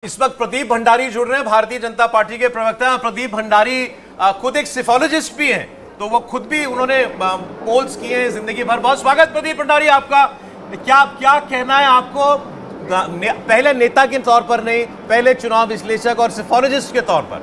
इस वक्त प्रदीप भंडारी जुड़ रहे हैं, भारतीय जनता पार्टी के प्रवक्ता। प्रदीप भंडारी खुद एक सिफोलॉजिस्ट भी हैं, तो वो खुद भी उन्होंने पोल्स किए हैं जिंदगी भर। बहुत स्वागत प्रदीप भंडारी आपका। क्या कहना है आपको, पहले नेता के तौर पर नहीं, पहले चुनाव विश्लेषक और सिफोलॉजिस्ट के तौर पर?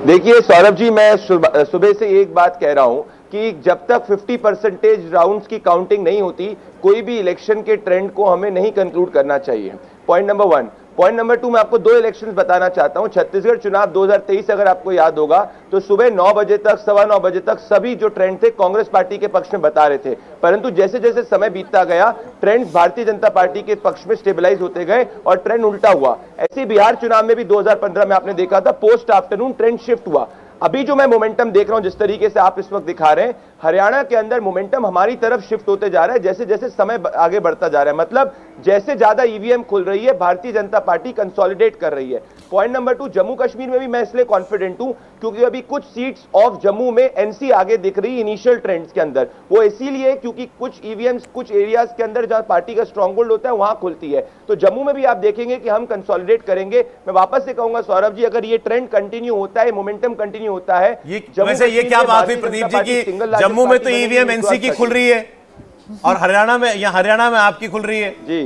देखिए सौरभ जी, मैं सुबह से एक बात कह रहा हूं कि जब तक 50% राउंड्स की काउंटिंग नहीं होती, कोई भी इलेक्शन के ट्रेंड को हमें नहीं कंक्लूड करना चाहिए। Point number 1। पॉइंट नंबर 2, मैं आपको दो इलेक्शंस बताना चाहता हूं। छत्तीसगढ़ चुनाव 2023, अगर आपको याद होगा तो सुबह 9 बजे तक, 9:15 बजे तक सभी जो ट्रेंड थे कांग्रेस पार्टी के पक्ष में बता रहे थे, परंतु जैसे जैसे समय बीतता गया ट्रेंड्स भारतीय जनता पार्टी के पक्ष में स्टेबलाइज होते गए और ट्रेंड उल्टा हुआ। ऐसे बिहार चुनाव में भी 2015 में आपने देखा था, पोस्ट आफ्टरनून ट्रेंड शिफ्ट हुआ। अभी जो मैं मोमेंटम देख रहा हूं, जिस तरीके से आप इस वक्त दिखा रहे हैं, हरियाणा के अंदर मोमेंटम हमारी तरफ शिफ्ट होते जा रहा है जैसे जैसे समय आगे बढ़ता जा रहा है। मतलब जैसे ज्यादा ईवीएम खुल रही है, भारतीय जनता पार्टी कंसोलिडेट कर रही है। पॉइंट नंबर 2, जम्मू कश्मीर में भी मैं इसलिए कॉन्फिडेंट हूं क्योंकि अभी कुछ सीट्स ऑफ जम्मू में एनसी आगे दिख रही है इनिशियल ट्रेंड्स के अंदर। वो इसीलिए क्योंकि कुछ ईवीएम्स कुछ एरियाज के अंदर जहां पार्टी का स्ट्रांग होल्ड होता है वहां खुलती है। तो जम्मू में भी आप देखेंगे कि हम कंसोलिडेट करेंगे। मैं वापस से कहूंगा सौरभ जी, अगर ये ट्रेंड कंटिन्यू होता है, मोमेंटम कंटिन्यू होता है, ये क्या बात हुई प्रदीप जी की जम्मू में तो ईवीएम एनसी की खुल रही है और हरियाणा में आपकी खुल रही है? जी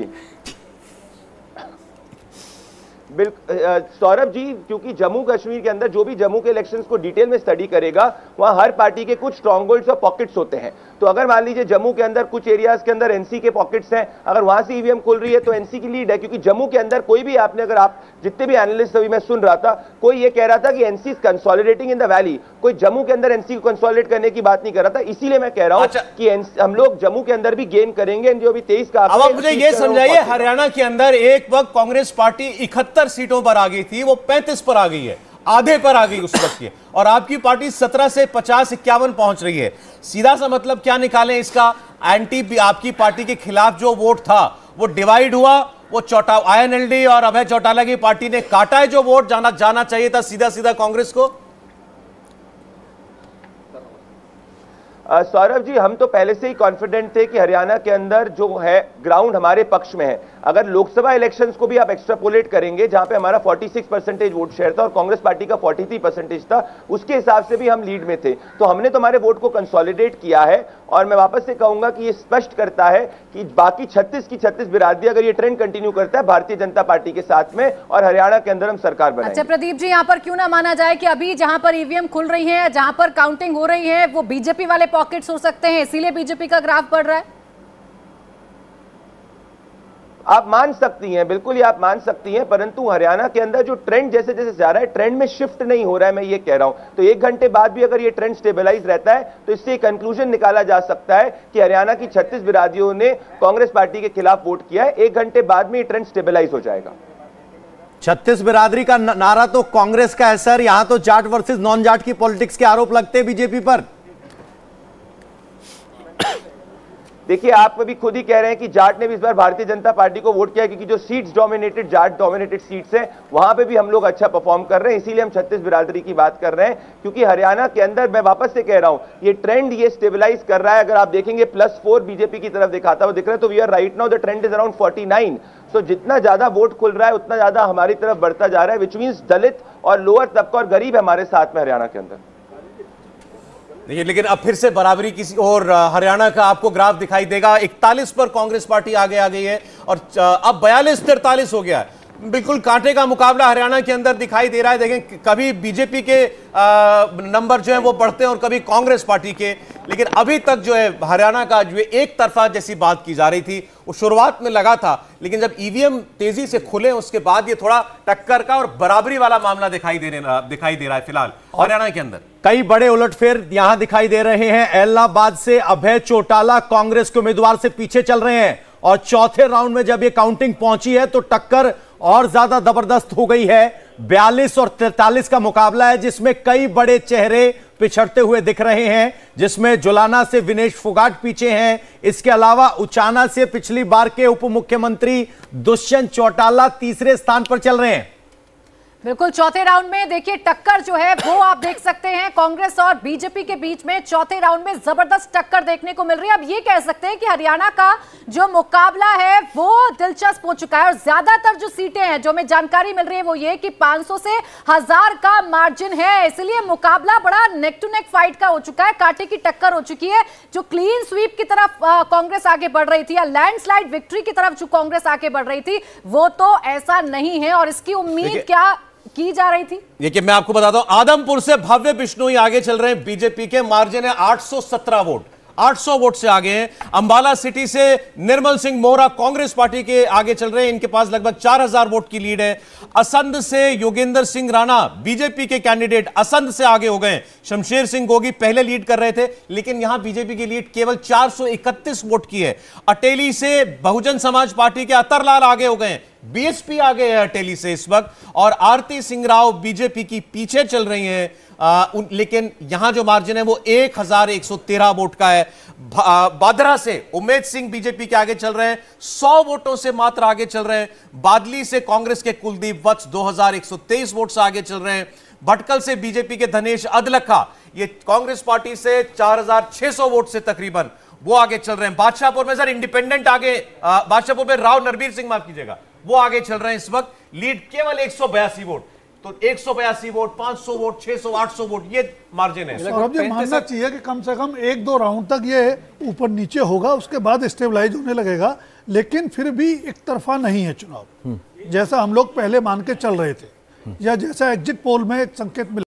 बिल्कुल सौरभ जी, क्योंकि जम्मू कश्मीर के अंदर जो भी जम्मू के इलेक्शंस को डिटेल में स्टडी करेगा, वहां हर पार्टी के कुछ स्ट्रांग होल्ड्स और पॉकेट्स होते हैं। तो अगर मान लीजिए जम्मू के अंदर कुछ एरियाज के अंदर एनसी के पॉकेट्स हैं, अगर वहां से ईवीएम खुल रही है तो एनसी की लीड है, क्योंकि जम्मू के अंदर कोई भी अगर आप जितने भी एनालिस्ट अभी मैं सुन रहा था, कोई ये कह रहा था कि NC is consolidating in the valley, कोई जम्मू के अंदर एनसी को कंसोलिडेट करने की बात नहीं कर रहा था। इसीलिए मैं कह रहा हूं कि हम लोग जम्मू के अंदर भी गेन करेंगे। जो अभी 23 का, अब मुझे ये समझाइए, हरियाणा के अंदर एक वक्त कांग्रेस पार्टी 71 सीटों पर आ गई थी, वो 35 पर आ गई है, आधे पर आ गई उस वक्त की, और आपकी पार्टी 17 से 50-51 पहुंच रही है। सीधा सा मतलब क्या निकालें इसका? आपकी पार्टी के खिलाफ जो वोट था वो डिवाइड हुआ, वो INLD और अभय चौटाला की पार्टी ने काटा है जो वोट जाना चाहिए था सीधा सीधा कांग्रेस को। सौरभ जी, हम तो पहले से ही कॉन्फिडेंट थे कि हरियाणा के अंदर जो है ग्राउंड हमारे पक्ष में है। अगर लोकसभा इलेक्शंस को भी आप एक्स्ट्रापोलेट करेंगे, जहां पे हमारा 46% वोट शेयर था और कांग्रेस पार्टी का 43% था, उसके हिसाब से भी हम लीड में थे। तो हमने तो हमारे वोट को कंसोलिडेट किया है। और मैं वापस से कहूंगा कि ये स्पष्ट करता है कि बाकी 36 की 36 बिरादरी, अगर ये ट्रेंड कंटिन्यू करता है भारतीय जनता पार्टी के साथ में, और हरियाणा के अंदर हम सरकार बनाएंगे। अच्छा प्रदीप जी, यहाँ पर क्यों ना माना जाए कि अभी जहां पर ईवीएम खुल रही है, जहां पर काउंटिंग हो रही है, वो बीजेपी वाले पॉकेट्स हो सकते हैं, इसीलिए बीजेपी का ग्राफ बढ़ रहा है? आप मान सकती हैं, बिल्कुल ही आप मान सकती हैं, परंतु हरियाणा के अंदर जो ट्रेंड जैसे जैसे जा रहा है, ट्रेंड में शिफ्ट नहीं हो रहा है, मैं ये कह रहा हूं। तो 1 घंटे बाद भी अगर ये ट्रेंड स्टेबलाइज रहता है तो इससे कंक्लूजन निकाला जा सकता है कि हरियाणा की 36 बिरादरियों ने कांग्रेस पार्टी के खिलाफ वोट किया है। 1 घंटे बाद में ये ट्रेंड स्टेबलाइज हो जाएगा। 36 बिरादरी का नारा तो कांग्रेस का है सर, यहां तो जाट वर्सेस नॉन जाट की पॉलिटिक्स के आरोप लगते हैं बीजेपी पर। देखिए, आप अभी खुद ही कह रहे हैं कि जाट ने भी इस बार भारतीय जनता पार्टी को वोट किया, क्योंकि जो seats dominated, Jat dominated seats हैं, वहां पे भी हम लोग अच्छा परफॉर्म कर रहे हैं। इसीलिए हम 36 बिरादरी की बात कर रहे हैं, क्योंकि हरियाणा के अंदर मैं वापस से कह रहा हूं, ये ट्रेंड ये स्टेबलाइज कर रहा है। अगर आप देखेंगे +4 बीजेपी की तरफ दिखाता हुआ दिख रहा है, तो we are right now the trend is around 49। तो जितना ज्यादा वोट खुल रहा है उतना ज्यादा हमारी तरफ बढ़ता जा रहा है, विच मीन्स दलित और लोअर तबका और गरीब हमारे साथ में हरियाणा के अंदर। देखिए, लेकिन अब फिर से बराबरी किसी और हरियाणा का आपको ग्राफ दिखाई देगा। 41 पर कांग्रेस पार्टी आगे आ गई है और अब 42-43 हो गया है। बिल्कुल कांटे का मुकाबला हरियाणा के अंदर दिखाई दे रहा है। देखें, कभी बीजेपी के नंबर जो है वो बढ़ते हैं और कभी कांग्रेस पार्टी के, लेकिन अभी तक जो है हरियाणा का जो एक तरफा जैसी बात की जा रही थी वो शुरुआत में लगा था, लेकिन जब ईवीएम तेजी से खुले उसके बाद ये थोड़ा टक्कर का और बराबरी वाला मामला दिखाई दे रहा है फिलहाल हरियाणा के अंदर। कई बड़े उलटफेर यहां दिखाई दे रहे हैं। इलाहाबाद से अभय चौटाला कांग्रेस के उम्मीदवार से पीछे चल रहे हैं और चौथे राउंड में जब ये काउंटिंग पहुंची है तो टक्कर और ज्यादा जबरदस्त हो गई है। 42 और 43 का मुकाबला है, जिसमें कई बड़े चेहरे पिछड़ते हुए दिख रहे हैं, जिसमें जुलाना से विनेश फोगाट पीछे हैं। इसके अलावा उचाना से पिछली बार के उप मुख्यमंत्री दुष्यंत चौटाला तीसरे स्थान पर चल रहे हैं। बिल्कुल चौथे राउंड में देखिए टक्कर जो है वो आप देख सकते हैं कांग्रेस और बीजेपी के बीच में चौथे राउंड में जबरदस्त टक्कर देखने को मिल रही है। अब ये कह सकते हैं कि हरियाणा का जो मुकाबला है वो दिलचस्प हो चुका है और ज्यादातर जो सीटें हैं जो हमें जानकारी मिल रही है वो ये कि 500 से 1000 का मार्जिन है, इसलिए मुकाबला बड़ा नेक टू नेक फाइट का हो चुका है, कांटे की टक्कर हो चुकी है। जो क्लीन स्वीप की तरफ कांग्रेस आगे बढ़ रही थी या लैंडस्लाइड विक्ट्री की तरफ जो कांग्रेस आगे बढ़ रही थी वो तो ऐसा नहीं है और इसकी उम्मीद क्या की जा रही थी। देखिए मैं आपको बताता हूं, आदमपुर से भव्य बिश्नोई आगे चल रहे हैं, बीजेपी के मार्जिन है 817 वोट, 800 वोट से आगे हैं। अंबाला सिटी से निर्मल सिंह मोहरा कांग्रेस पार्टी के आगे चल रहे हैं, इनके पास लगभग 4000 वोट की लीड है। असंध से योगेंद्र सिंह राणा बीजेपी के कैंडिडेट असंध से आगे हो गए। शमशेर सिंह गोगी पहले लीड कर रहे थे लेकिन यहां बीजेपी की लीड केवल 431 वोट की है। अटेली से बहुजन समाज पार्टी के अतरलाल आगे हो गए, बीएसपी आगे है अटेली से इस वक्त, और आरती सिंह राव बीजेपी की पीछे चल रही हैं। लेकिन यहां जो मार्जिन है वो 1113 वोट का है। बादरा से उमेद सिंह बीजेपी के आगे चल रहे हैं, 100 वोटों से मात्र आगे चल रहे हैं। बादली से कांग्रेस के कुलदीप वत्स 2123 वोट से आगे चल रहे हैं। भटकल से बीजेपी के धनेश अदलखा ये कांग्रेस पार्टी से 4600 वोट से तकरीबन वो आगे चल रहे हैं। बादशाहपुर में सर इंडिपेंडेंट आगे, बादशाहपुर में राव नरबीर सिंह माफ कीजिएगा वो आगे चल रहे हैं इस वक्त, लीड केवल 182 वोट। तो 182 वोट, 500 वोट, 600, 800 वोट ये मार्जिन है। सौरभ जी मानना चाहिए कि कम से कम 1-2 राउंड तक ये ऊपर नीचे होगा, उसके बाद स्टेबलाइज होने लगेगा, लेकिन फिर भी एक तरफा नहीं है चुनाव जैसा हम लोग पहले मान के चल रहे थे या जैसा एग्जिट पोल में एक संकेत मिला।